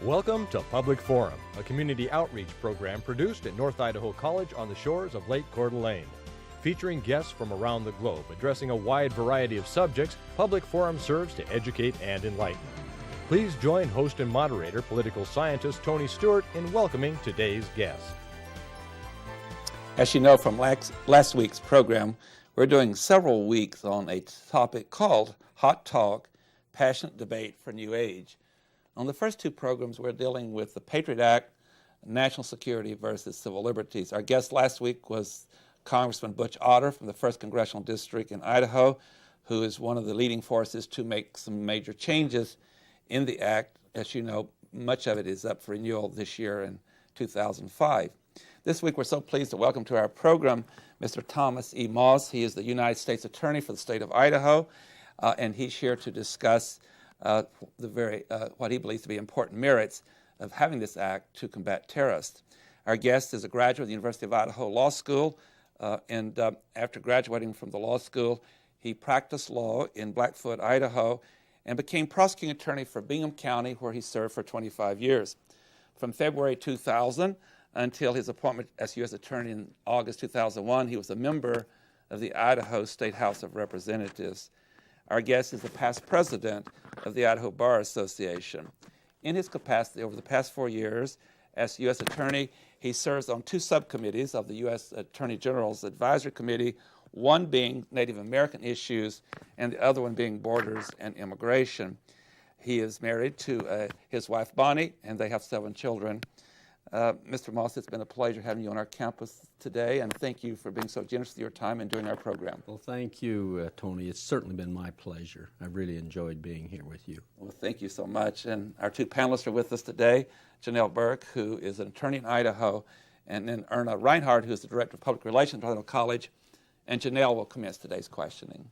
Welcome to Public Forum, a community outreach program produced at North Idaho College on the shores of Lake Coeur d'Alene. Featuring guests from around the globe addressing a wide variety of subjects, Public Forum serves to educate and enlighten. Please join host and moderator, political scientist Tony Stewart, in welcoming today's guest. As you know from last week's program, we're doing several weeks on a topic called Hot Talk, Passionate Debate for New Age. On the first two programs, we're dealing with the Patriot Act, national security versus civil liberties. Our guest last week was Congressman Butch Otter from the 1st Congressional District in Idaho, who is one of the leading forces to make some major changes in the Act. As you know, much of it is up for renewal this year in 2005. This week, we're so pleased to welcome to our program Mr. Thomas E. Moss. He is the United States Attorney for the state of Idaho, and he's here to discuss what he believes to be important merits of having this act to combat terrorists. Our guest is a graduate of the University of Idaho Law School, and after graduating from the law school, he practiced law in Blackfoot, Idaho, and became prosecuting attorney for Bingham County, where he served for 25 years. From February 2000 until his appointment as U.S. Attorney in August 2001, he was a member of the Idaho State House of Representatives. Our guest is the past president of the Idaho Bar Association. In his capacity over the past 4 years as U.S. Attorney, he serves on two subcommittees of the U.S. Attorney General's Advisory Committee, one being Native American issues and the other one being borders and immigration. He is married to his wife, Bonnie, and they have 7 children. Mr. Moss, it's been a pleasure having you on our campus today, and thank you for being so generous with your time and doing our program. Well, thank you, Tony. It's certainly been my pleasure. I've really enjoyed being here with you. Well, thank you so much. And our two panelists are with us today, Janell Burke, who is an attorney in Idaho, and then Erna Reinhardt, who is the Director of Public Relations at Idaho College, and Janell will commence today's questioning.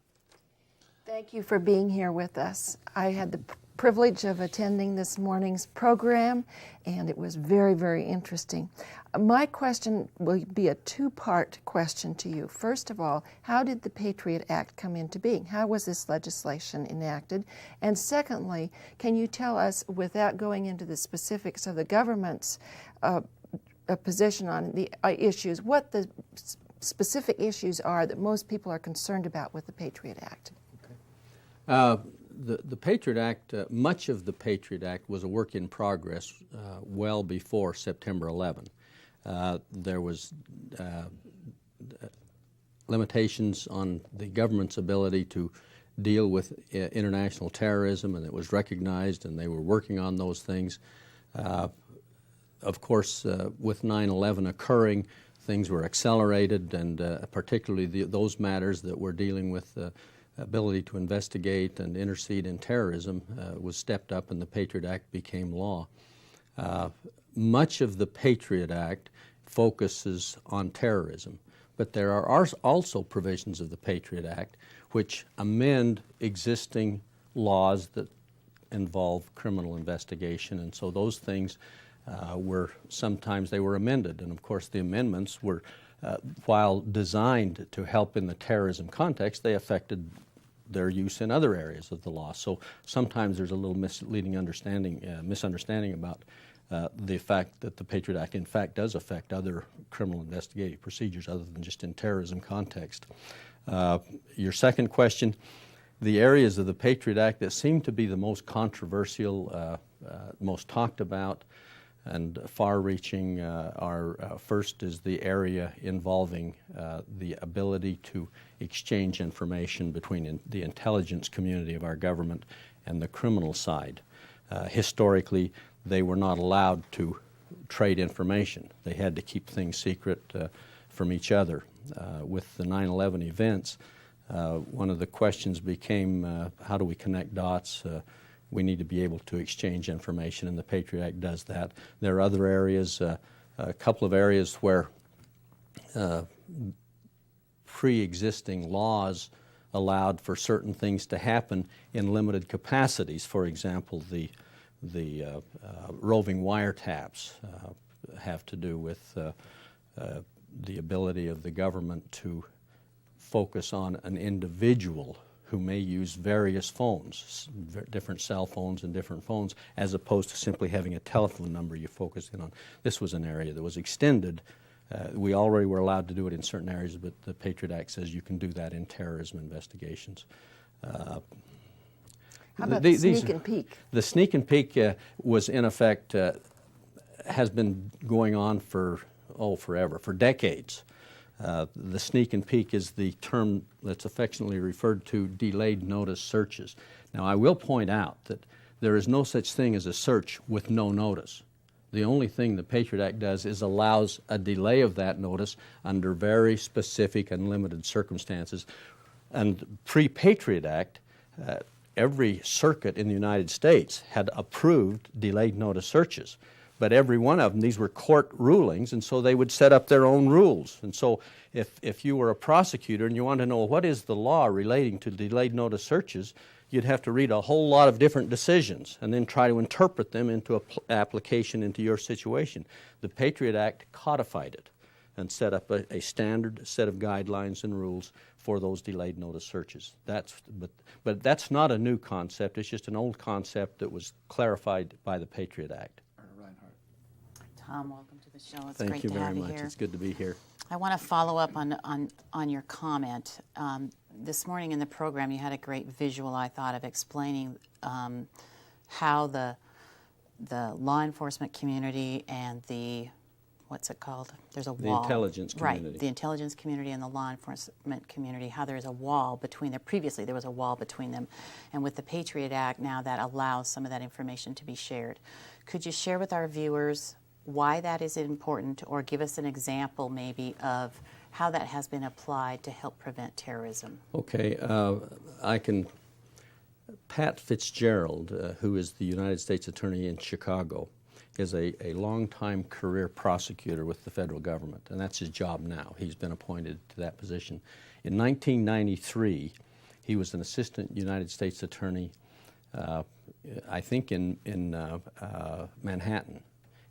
Thank you for being here with us. I had the privilege of attending this morning's program, and it was very, very interesting. My question will be a two-part question to you. First of all, how did the Patriot Act come into being? How was this legislation enacted? And secondly, can you tell us, without going into the specifics of the government's position on the issues, what the specific issues are that most people are concerned about with the Patriot Act? The Patriot Act, much of the Patriot Act was a work in progress well before September 11. There was limitations on the government's ability to deal with international terrorism, and it was recognized, and they were working on those things. Of course, with 9/11 occurring, things were accelerated, and particularly those matters that were dealing with ability to investigate and intercede in terrorism was stepped up, and the Patriot Act became law. Much of the Patriot Act focuses on terrorism, but there are also provisions of the Patriot Act which amend existing laws that involve criminal investigation, and so those things sometimes they were amended, and of course the amendments were while designed to help in the terrorism context, they affected their use in other areas of the law. So sometimes there's a little misunderstanding about the fact that the Patriot Act in fact does affect other criminal investigative procedures other than just in terrorism context. Your second question, the areas of the Patriot Act that seem to be the most controversial, most talked about, and far-reaching first is the area involving the ability to exchange information between the intelligence community of our government and the criminal side. Historically, they were not allowed to trade information. They had to keep things secret from each other. With the 9/11 events, one of the questions became how do we connect dots? We need to be able to exchange information, and the Patriot Act does that. There are other areas, a couple of areas where pre-existing laws allowed for certain things to happen in limited capacities. For example, the roving wiretaps have to do with the ability of the government to focus on an individual who may use various phones, different cell phones and different phones, as opposed to simply having a telephone number you focus in on. This was an area that was extended. We already were allowed to do it in certain areas, but the Patriot Act says you can do that in terrorism investigations. How about the sneak and peek? The sneak and peek was in effect, has been going on for, forever, for decades. The sneak and peek is the term that's affectionately referred to delayed notice searches. Now, I will point out that there is no such thing as a search with no notice. The only thing the Patriot Act does is allows a delay of that notice under very specific and limited circumstances. And pre-Patriot Act, every circuit in the United States had approved delayed notice searches. But every one of them, these were court rulings, and so they would set up their own rules. And so if you were a prosecutor and you wanted to know what is the law relating to delayed notice searches, you'd have to read a whole lot of different decisions and then try to interpret them into an application into your situation. The Patriot Act codified it and set up a standard set of guidelines and rules for those delayed notice searches. But that's not a new concept. It's just an old concept that was clarified by the Patriot Act. Tom, welcome to the show. It's Thank great you to have very you much. here. It's good to be here. I want to follow up on your comment. This morning in the program, you had a great visual, I thought, of explaining how the law enforcement community and the, what's it called? There's a wall. The intelligence community. Right, the intelligence community and the law enforcement community, how there's a wall between them. Previously, there was a wall between them. And with the Patriot Act, now that allows some of that information to be shared. Could you share with our viewers why that is important, or give us an example maybe of how that has been applied to help prevent terrorism? Okay, Pat Fitzgerald, who is the United States Attorney in Chicago, is a long-time career prosecutor with the federal government, and that's his job now. He's been appointed to that position. In 1993, he was an assistant United States Attorney, I think in Manhattan,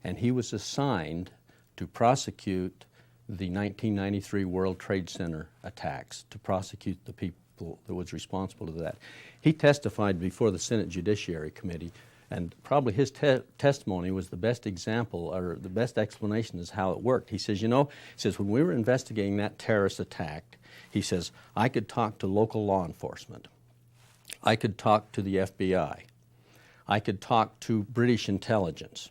and he was assigned to prosecute the 1993 World Trade Center attacks, to prosecute the people that was responsible to that. He testified before the Senate Judiciary Committee, and probably his testimony was the best example, or the best explanation as how it worked. He says, when we were investigating that terrorist attack, he says, I could talk to local law enforcement. I could talk to the FBI. I could talk to British intelligence,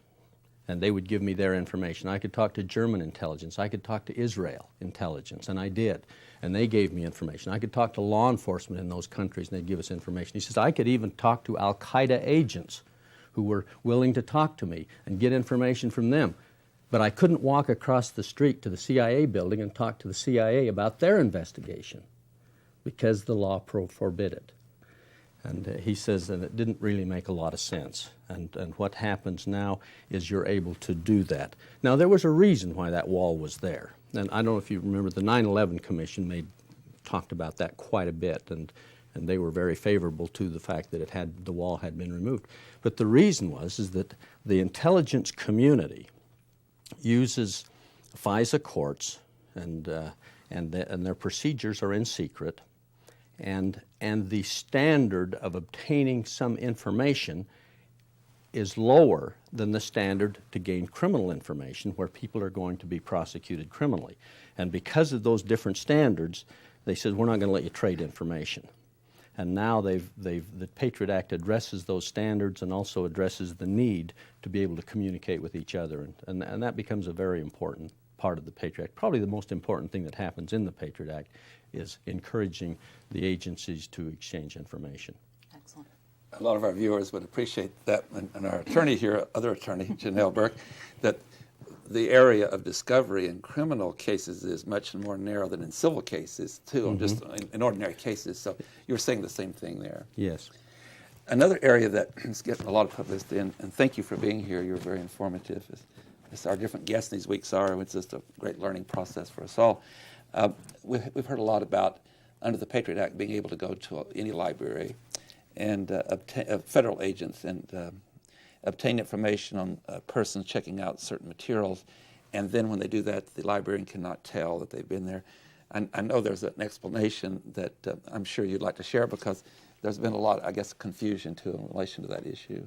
and they would give me their information. I could talk to German intelligence. I could talk to Israel intelligence, and I did, and they gave me information. I could talk to law enforcement in those countries, and they'd give us information. He says, I could even talk to al-Qaeda agents who were willing to talk to me and get information from them. But I couldn't walk across the street to the CIA building and talk to the CIA about their investigation because the law forbid it. And he says that it didn't really make a lot of sense. And what happens now is you're able to do that. Now, there was a reason why that wall was there. And I don't know if you remember, the 9/11 Commission talked about that quite a bit, and they were very favorable to the fact that the wall had been removed. But the reason is that the intelligence community uses FISA courts, and their procedures are in secret, and the standard of obtaining some information is lower than the standard to gain criminal information, where people are going to be prosecuted criminally. And because of those different standards, they said, we're not going to let you trade information. And now the Patriot Act addresses those standards and also addresses the need to be able to communicate with each other. And that becomes a very important part of the Patriot Act. Probably the most important thing that happens in the Patriot Act is encouraging the agencies to exchange information. Excellent. A lot of our viewers would appreciate that, and our attorney here, other attorney, Janell Burke, that the area of discovery in criminal cases is much more narrow than in civil cases, too, just in ordinary cases. So you're saying the same thing there. Yes. Another area that is getting a lot of publicity, and thank you for being here, you're very informative, as our different guests these weeks are. It's just a great learning process for us all. We've heard a lot about, under the Patriot Act, being able to go to any library and federal agents and obtain information on persons checking out certain materials, and then when they do that, the librarian cannot tell that they've been there. I know there's an explanation that I'm sure you'd like to share, because there's been a lot, I guess, confusion too in relation to that issue.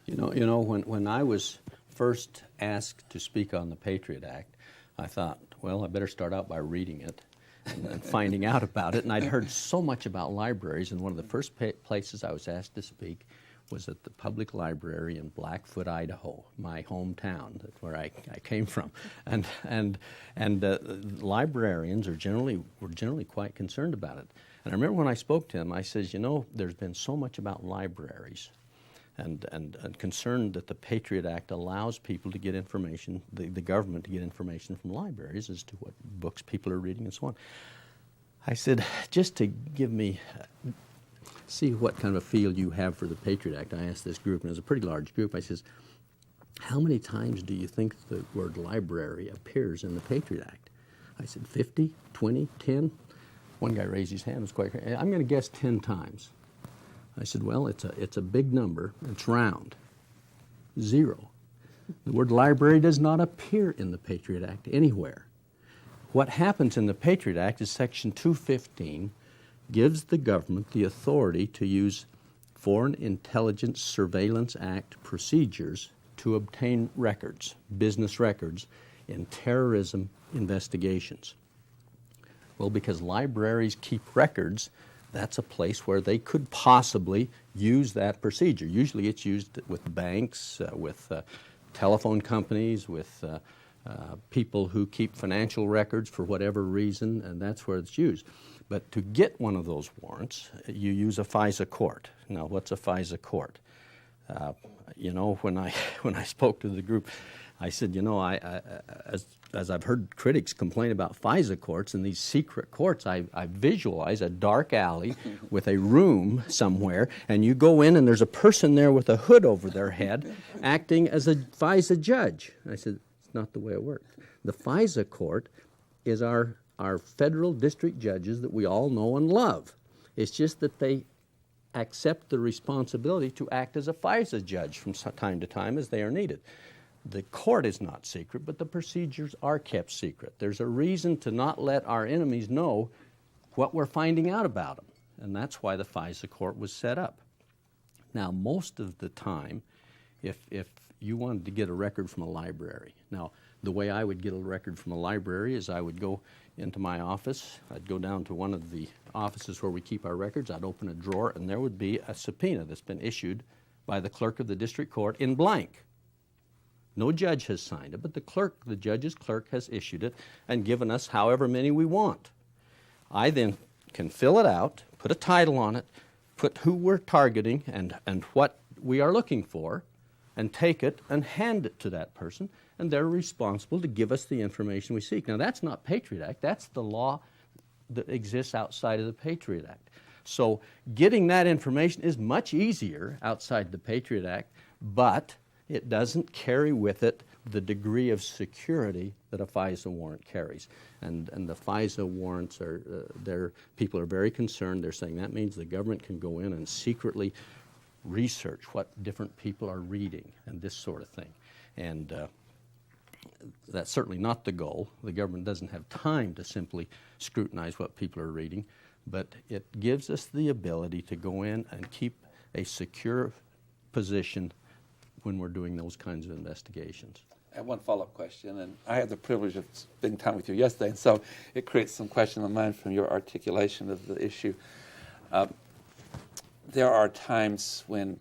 You know, when I was first asked to speak on the Patriot Act, I thought, well, I better start out by reading it and finding out about it. And I'd heard so much about libraries, and one of the first places I was asked to speak was at the public library in Blackfoot, Idaho, my hometown, that's where I came from. And librarians were generally quite concerned about it. And I remember when I spoke to him, I says, you know, there's been so much about libraries and concerned that the Patriot Act allows people to get information, the government to get information from libraries as to what books people are reading and so on. I said, just to give me, see what kind of a feel you have for the Patriot Act, I asked this group, and it was a pretty large group, I says, how many times do you think the word library appears in the Patriot Act? I said, 50, 20, 10? One guy raised his hand, it was quite, I'm going to guess 10 times. I said, well, it's a big number, it's round. 0. The word library does not appear in the Patriot Act anywhere. What happens in the Patriot Act is Section 215 gives the government the authority to use Foreign Intelligence Surveillance Act procedures to obtain records, business records, in terrorism investigations. Well, because libraries keep records, that's a place where they could possibly use that procedure. Usually it's used with banks, with telephone companies, with people who keep financial records for whatever reason, and that's where it's used. But to get one of those warrants, you use a FISA court. Now, what's a FISA court? You know, when I spoke to the group, I said, you know, as I've heard critics complain about FISA courts and these secret courts, I visualize a dark alley with a room somewhere, and you go in and there's a person there with a hood over their head acting as a FISA judge. I said, it's not the way it works. The FISA court is our federal district judges that we all know and love. It's just that they accept the responsibility to act as a FISA judge from time to time as they are needed. The court is not secret, but the procedures are kept secret. There's a reason to not let our enemies know what we're finding out about them, and that's why the FISA court was set up. Now, most of the time, if you wanted to get a record from a library, now, the way I would get a record from a library is I would go into my office, I'd go down to one of the offices where we keep our records, I'd open a drawer, and there would be a subpoena that's been issued by the clerk of the district court in blank. No judge has signed it, but the judge's clerk has issued it and given us however many we want. I then can fill it out, put a title on it, put who we're targeting and what we are looking for, and take it and hand it to that person, and they're responsible to give us the information we seek. Now, that's not Patriot Act. That's the law that exists outside of the Patriot Act. So getting that information is much easier outside the Patriot Act, but it doesn't carry with it the degree of security that a FISA warrant carries. And the FISA warrants people are very concerned. They're saying that means the government can go in and secretly research what different people are reading and this sort of thing. And that's certainly not the goal. The government doesn't have time to simply scrutinize what people are reading, but it gives us the ability to go in and keep a secure position when we're doing those kinds of investigations. I have one follow-up question, and I had the privilege of spending time with you yesterday, and so it creates some question in my mind from your articulation of the issue. There are times when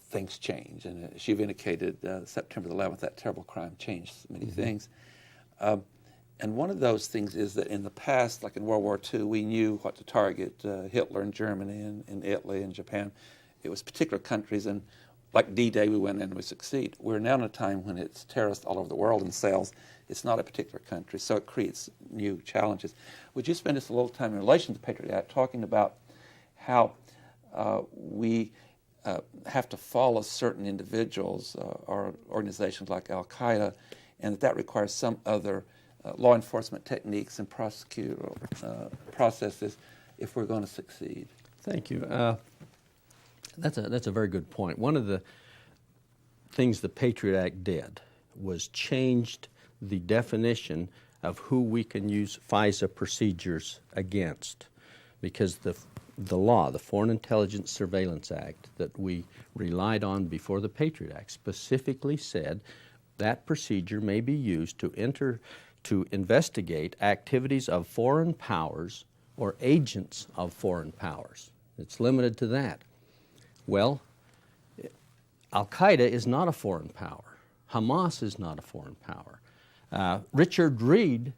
things change, and as you've indicated, September the 11th, that terrible crime changed many things. And one of those things is that in the past, like in World War II, we knew what to target, Hitler in Germany and Italy and Japan. It was particular countries, and like D-Day, we went in and we succeed. We're now in a time when it's terrorists all over the world and sales. It's not a particular country, so it creates new challenges. Would you spend just a little time in relation to the Patriot Act talking about how we have to follow certain individuals or organizations like Al-Qaeda, and that requires some other law enforcement techniques and prosecutorial processes if we're going to succeed? Thank you. That's a very good point. One of the things the Patriot Act did was changed the definition of who we can use FISA procedures against, because the law, the Foreign Intelligence Surveillance Act that we relied on before the Patriot Act, specifically said that procedure may be used to investigate activities of foreign powers or agents of foreign powers. It's limited to that. Well, Al-Qaeda is not a foreign power. Hamas is not a foreign power. Richard Reed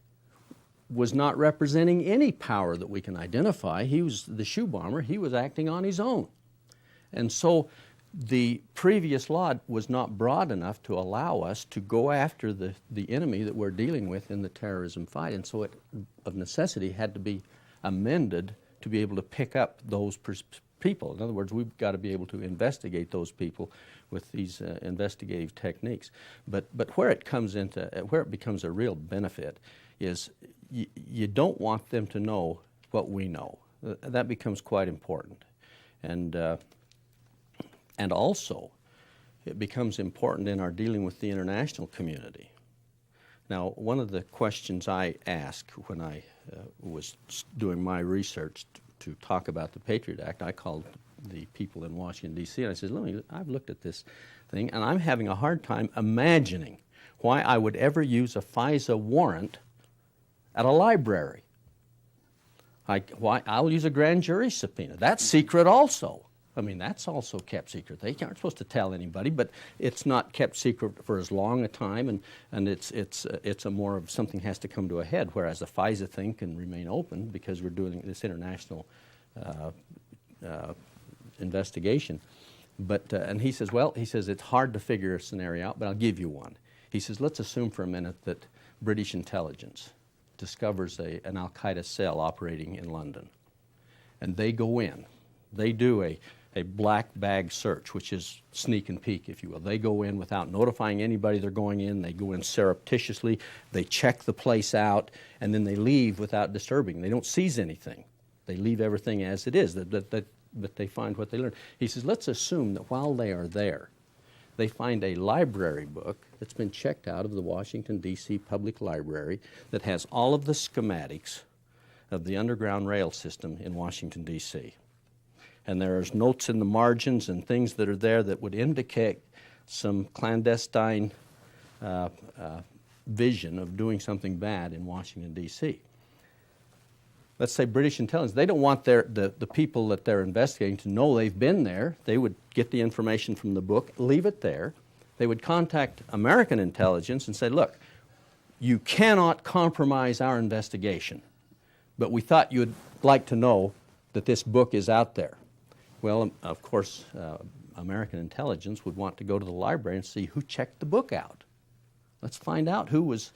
was not representing any power that we can identify. He was the shoe bomber. He was acting on his own. And so the previous law was not broad enough to allow us to go after the enemy that we're dealing with in the terrorism fight. And so it, of necessity, had to be amended to be able to pick up those people. In other words, we've got to be able to investigate those people with these investigative techniques. But where it comes into, where it becomes a real benefit is you don't want them to know what we know. That becomes quite important. And also, it becomes important in our dealing with the international community. Now, one of the questions I asked when I was doing my research to talk about the Patriot Act, I called the people in Washington, D.C., and I said, look, I've looked at this thing, and I'm having a hard time imagining why I would ever use a FISA warrant at a library. Why I'll use a grand jury subpoena. That's secret also. I mean, that's also kept secret. They aren't supposed to tell anybody, but it's not kept secret for as long a time, and it's a more of something has to come to a head, whereas the FISA thing can remain open because we're doing this international investigation. But and he says, well, it's hard to figure a scenario out, but I'll give you one. He says, let's assume for a minute that British intelligence discovers an Al-Qaeda cell operating in London, and they go in. They do a black bag search, which is sneak and peek, if you will. They go in without notifying anybody they're going in. They go in surreptitiously. They check the place out, and then they leave without disturbing. They don't seize anything. They leave everything as it is, but they find what they learn. He says, let's assume that while they are there, they find a library book that's been checked out of the Washington, D.C. Public Library that has all of the schematics of the underground rail system in Washington, D.C. And there's notes in the margins and things that are there that would indicate some clandestine vision of doing something bad in Washington, D.C. Let's say British intelligence, they don't want the people that they're investigating to know they've been there. They would get the information from the book, leave it there. They would contact American intelligence and say, look, you cannot compromise our investigation, but we thought you'd like to know that this book is out there. Well, of course, American intelligence would want to go to the library and see who checked the book out. Let's find out who was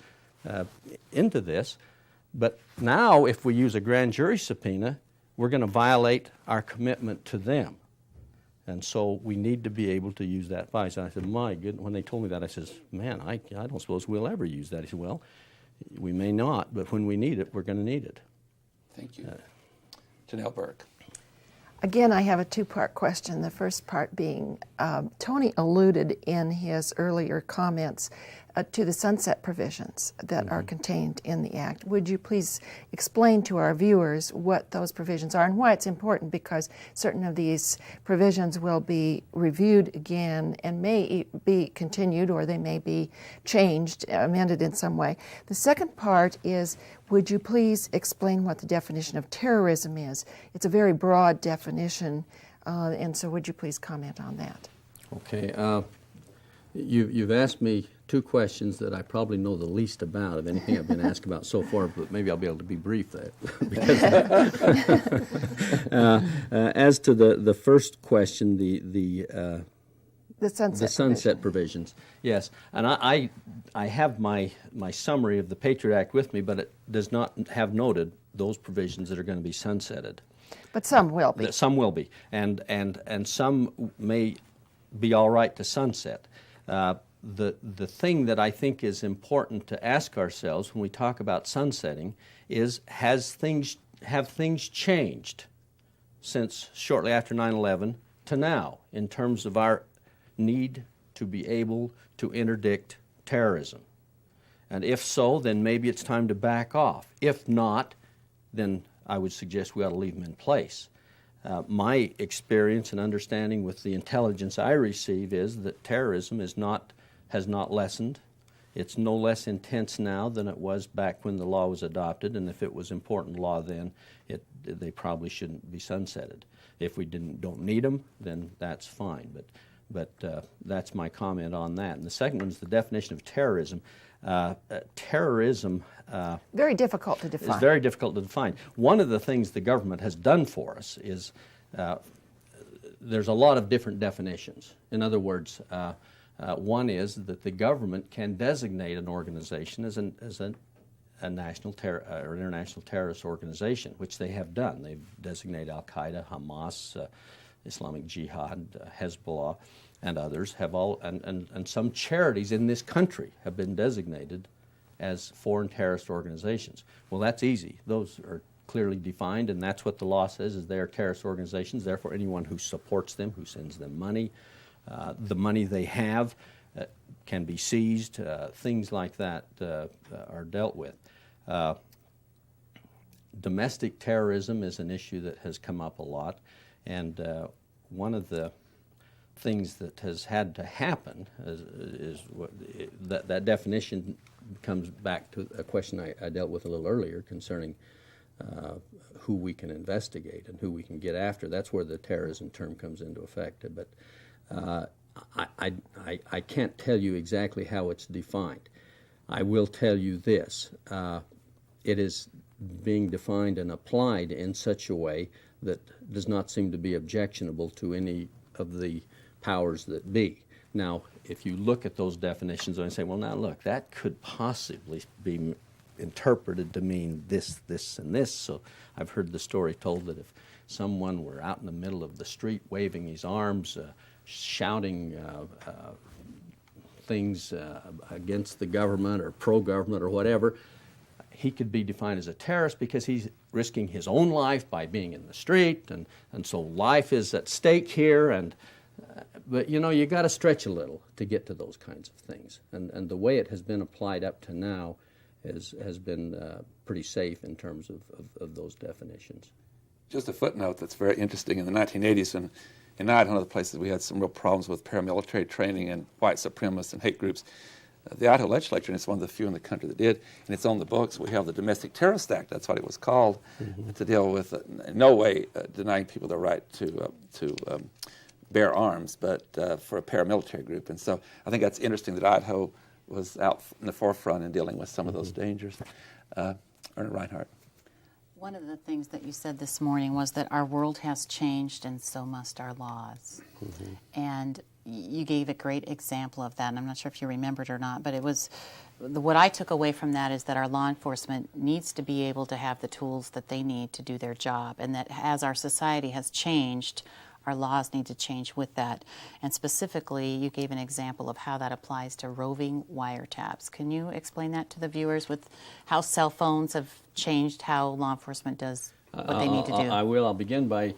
into this. But now, if we use a grand jury subpoena, we're going to violate our commitment to them. And so we need to be able to use that FISA. And I said, my goodness, when they told me that, I said, man, I don't suppose we'll ever use that. He said, well, we may not, but when we need it, we're going to need it. Thank you. Janell Burke. Again, I have a two-part question. The first part being, Tony alluded in his earlier comments to the sunset provisions that are contained in the Act. Would you please explain to our viewers what those provisions are and why it's important? Because certain of these provisions will be reviewed again and may be continued, or they may be changed, amended in some way. The second part is, would you please explain what the definition of terrorism is? It's a very broad definition, and so would you please comment on that? Okay. You've asked me two questions that I probably know the least about of anything I've been asked about so far, but maybe I'll be able to be brief there. As to the first question, the sunset provisions, yes. And I have my summary of the Patriot Act with me, but it does not have noted those provisions that are going to be sunsetted. But some will be. Some will be, and some may be all right to sunset. The thing that I think is important to ask ourselves when we talk about sunsetting is, have things changed since shortly after 9/11 to now in terms of our need to be able to interdict terrorism? And if so, then maybe it's time to back off. If not, then I would suggest we ought to leave them in place. My experience and understanding with the intelligence I receive is that terrorism has not lessened. It's no less intense now than it was back when the law was adopted, and if it was important law then, they probably shouldn't be sunsetted. If we don't need them, then that's fine. But that's my comment on that. And the second one is the definition of terrorism. Terrorism very difficult to define. is very difficult to define. One of the things the government has done for us is there's a lot of different definitions. In other words, one is that the government can designate an organization as a national or international terrorist organization, which they have done. They've designated Al-Qaeda, Hamas, Islamic Jihad, Hezbollah, and others have all, and some charities in this country have been designated as foreign terrorist organizations. Well, that's easy. Those are clearly defined, and that's what the law says, is they are terrorist organizations. Therefore, anyone who supports them, who sends them money, the money they have can be seized. Things like that are dealt with. Domestic terrorism is an issue that has come up a lot, and one of the things that has had to happen is that definition comes back to a question I dealt with a little earlier concerning who we can investigate and who we can get after. That's where the terrorism term comes into effect. But I can't tell you exactly how it's defined. I will tell you this. It is being defined and applied in such a way that does not seem to be objectionable to any of the powers that be. Now, if you look at those definitions and say, well, now look, that could possibly be interpreted to mean this, this, and this. So I've heard the story told that if someone were out in the middle of the street waving his arms, shouting things against the government or pro-government or whatever, he could be defined as a terrorist because he's risking his own life by being in the street, and so life is at stake here. But you know, you got to stretch a little to get to those kinds of things, and the way it has been applied up to now has been pretty safe in terms of those definitions. Just a footnote that's very interesting. In the 1980s, in Idaho, one of the places we had some real problems with paramilitary training and white supremacists and hate groups, the Idaho legislature, and it's one of the few in the country that did, and it's on the books. We have the Domestic Terrorist Act, that's what it was called, to deal with, in no way denying people the right to bear arms, but for a paramilitary group. And so I think that's interesting that Idaho was out in the forefront in dealing with some of those dangers. Erna Reinhardt. One of the things that you said this morning was that our world has changed and so must our laws. And you gave a great example of that, and I'm not sure if you remembered or not, but it was, what I took away from that is that our law enforcement needs to be able to have the tools that they need to do their job, and that as our society has changed, our laws need to change with that. And specifically, you gave an example of how that applies to roving wiretaps. Can you explain that to the viewers with how cell phones have changed how law enforcement does what they need to do? I will. I'll begin by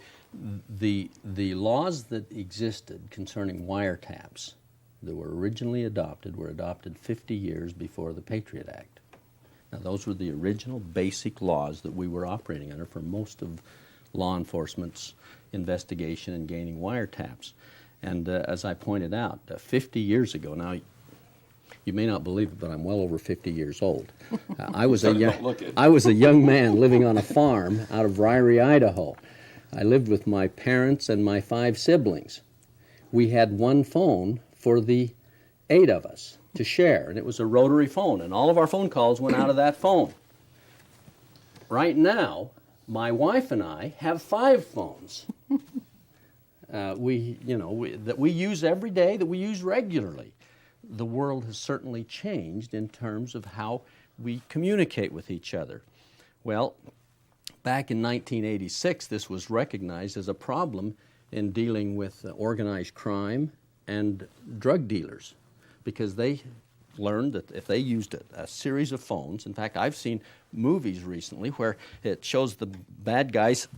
the laws that existed concerning wiretaps that were originally adopted were adopted 50 years before the Patriot Act. Now, those were the original basic laws that we were operating under for most of law enforcement's investigation and gaining wiretaps. And as I pointed out, 50 years ago, now you may not believe it, but I'm well over 50 years old. I was a young man living on a farm out of Ryrie, Idaho. I lived with my parents and my 5 siblings. We had one phone for the 8 of us to share, and it was a rotary phone, and all of our phone calls went out of that phone. Right now, my wife and I have 5 phones that we use every day, that we use regularly. The world has certainly changed in terms of how we communicate with each other. Well, back in 1986, this was recognized as a problem in dealing with organized crime and drug dealers, because they learned that if they used a series of phones, in fact, I've seen movies recently where it shows the bad guys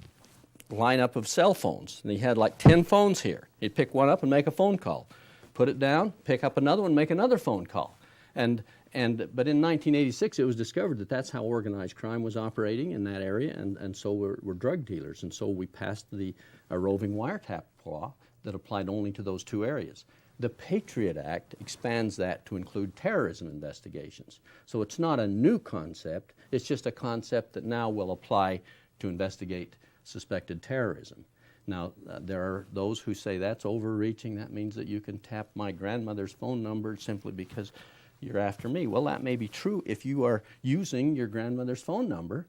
lineup of cell phones, and he had like 10 phones here. He'd pick one up and make a phone call, put it down, pick up another one, make another phone call. And But in 1986, it was discovered that that's how organized crime was operating in that area, and so were drug dealers. And so we passed a roving wiretap law that applied only to those two areas. The Patriot Act expands that to include terrorism investigations. So it's not a new concept, it's just a concept that now will apply to investigate suspected terrorism. Now, there are those who say that's overreaching. That means that you can tap my grandmother's phone number simply because you're after me. Well, that may be true if you are using your grandmother's phone number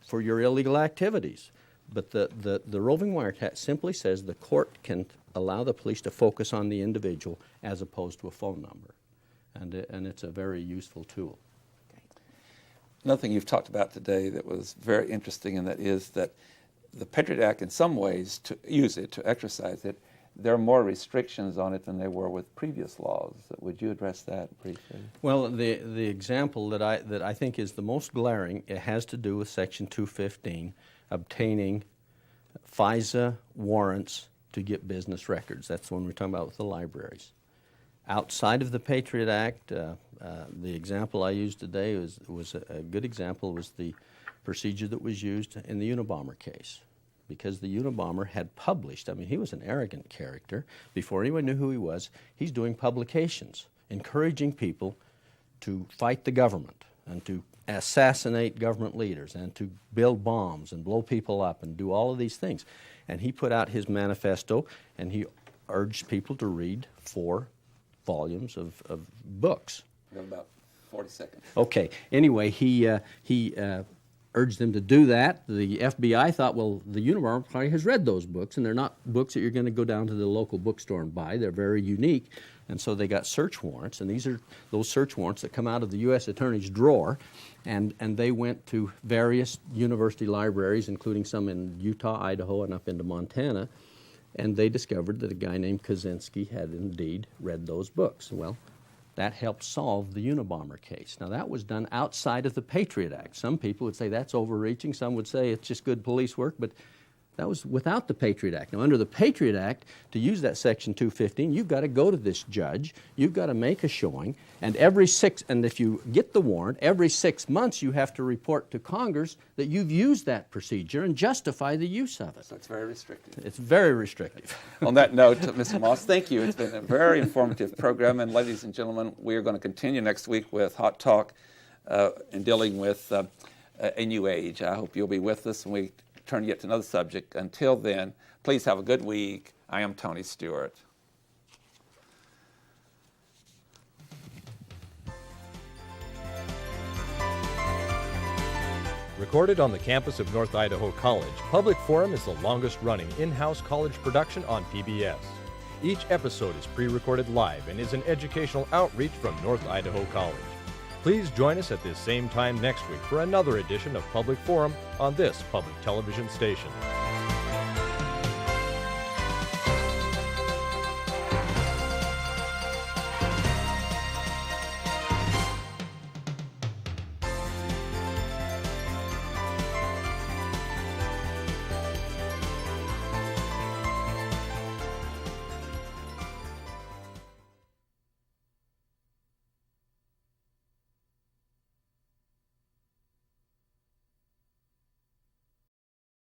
for your illegal activities. But the roving wiretap simply says the court can allow the police to focus on the individual as opposed to a phone number. And it's a very useful tool. Another thing you've talked about today that was very interesting, and that is that the Patriot Act, in some ways, to use it, to exercise it, there are more restrictions on it than there were with previous laws. Would you address that briefly? Well, the example that I think is the most glaring, it has to do with Section 215, obtaining FISA warrants to get business records. That's the one we're talking about with the libraries. Outside of the Patriot Act, the example I used today was a good example, was the procedure that was used in the Unabomber case. Because the Unabomber had published, I mean, he was an arrogant character. Before anyone knew who he was, he's doing publications, encouraging people to fight the government and to assassinate government leaders and to build bombs and blow people up and do all of these things. And he put out his manifesto, and he urged people to read 4 volumes of books. We have about 40 seconds. Okay. Anyway, he urged them to do that. The FBI thought, well, the Unabomber probably has read those books, and they're not books that you're going to go down to the local bookstore and buy. They're very unique. And so they got search warrants, and these are those search warrants that come out of the U.S. Attorney's drawer, and they went to various university libraries, including some in Utah, Idaho, and up into Montana, and they discovered that a guy named Kaczynski had indeed read those books. Well, that helped solve the Unabomber case. Now, that was done outside of the Patriot Act. Some people would say that's overreaching. Some would say it's just good police work, but that was without the Patriot Act. Now, under the Patriot Act, to use that Section 215, you've got to go to this judge, you've got to make a showing, and if you get the warrant, every 6 months you have to report to Congress that you've used that procedure and justify the use of it. So it's very restrictive. It's very restrictive. On that note, Mr. Moss, thank you. It's been a very informative program, and ladies and gentlemen, we are going to continue next week with Hot Talk in dealing with a new age. I hope you'll be with us when we turn yet to another subject. Until then, please have a good week. I am Tony Stewart. Recorded on the campus of North Idaho College, Public Forum is the longest-running in-house college production on PBS. Each episode is pre-recorded live and is an educational outreach from North Idaho College. Please join us at this same time next week for another edition of Public Forum on this public television station.